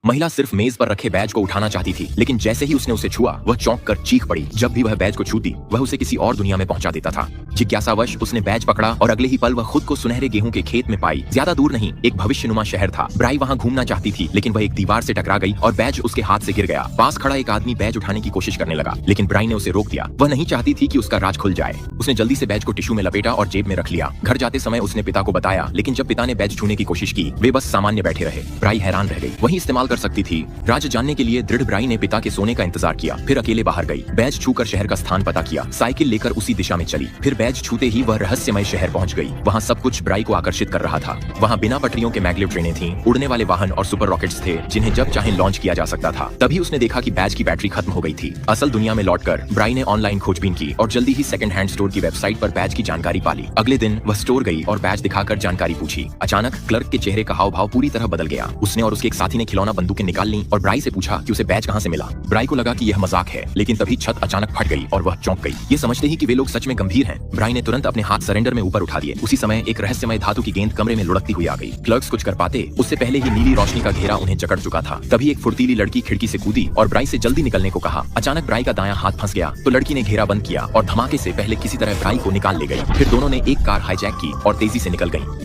महिला सिर्फ मेज पर रखे बैज को उठाना चाहती थी, लेकिन जैसे ही उसने उसे छुआ वह चौंक कर चीख पड़ी। जब भी वह बैज को छूती वह उसे किसी और दुनिया में पहुंचा देता था। जिज्ञासावश उसने बैज पकड़ा और अगले ही पल वह खुद को सुनहरे गेहूं के खेत में पाई। ज्यादा दूर नहीं, एक भविष्यनुमा शहर था। ब्राई वहां घूमना चाहती थी, लेकिन वह एक दीवार से टकरा गई और बैज उसके हाथ से गिर गया। पास खड़ा एक आदमी बैज उठाने की कोशिश करने लगा, लेकिन ब्राई ने उसे रोक दिया। वह नहीं चाहती थी कि उसका राज खुल जाए। उसने जल्दी से बैज को टिश्यू में लपेटा और जेब में रख लिया। घर जाते समय उसने पिता को बताया, लेकिन जब पिता ने बैज छूने की कोशिश की वे बस सामान्य बैठे रहे। ब्राई हैरान रह गई। वही इस्तेमाल कर सकती थी। राज जानने के लिए दृढ़ ब्राई ने पिता के सोने का इंतजार किया, फिर अकेले बाहर गई। बैज छूकर शहर का स्थान पता किया, साइकिल लेकर उसी दिशा में चली। फिर बैज छूते ही वह रहस्यमय शहर पहुंच गई। वहां सब कुछ ब्राई को आकर्षित कर रहा था। वहां बिना पटरियों के मैग्लेव ट्रेनें थीं, उड़ने वाले वाहन और सुपर रॉकेट्स थे जिन्हें जब चाहे लॉन्च किया जा सकता था। तभी उसने देखा कि बैज की बैटरी खत्म हो गई थी। असल दुनिया में लौटकर ब्राई ने ऑनलाइन खोजबीन की और जल्दी ही सेकंड हैंड स्टोर की वेबसाइट पर बैज की जानकारी पाली। अगले दिन वह स्टोर गई और बैज दिखाकर जानकारी पूछी। अचानक क्लर्क के चेहरे का हाव भाव पूरी तरह बदल गया। उसने और उसके एक साथी ने खिलौना बंदूकें निकाल ली और ब्राई से पूछा कि उसे बैज कहां से मिला। ब्राई को लगा कि यह मजाक है, लेकिन तभी छत अचानक फट गई और वह चौंक गई। ये समझते ही कि वे लोग सच में गंभीर हैं, ब्राई ने तुरंत अपने हाथ सरेंडर में ऊपर उठा दिए। उसी समय एक रहस्यमय धातु की गेंद कमरे में लुढ़कती हुई आ गई। क्लर्क्स कुछ कर पाते उससे पहले ही नीली रोशनी का घेरा उन्हें जकड़ चुका था। तभी एक फुर्तीली लड़की खिड़की से कूदी और ब्राई से जल्दी निकलने को कहा। अचानक ब्राई का दायां हाथ फंस गया तो लड़की ने घेरा बंद किया और धमाके से पहले किसी तरह ब्राई को निकाल ले गई। फिर दोनों ने एक कार हाईजैक की और तेजी से निकल गई।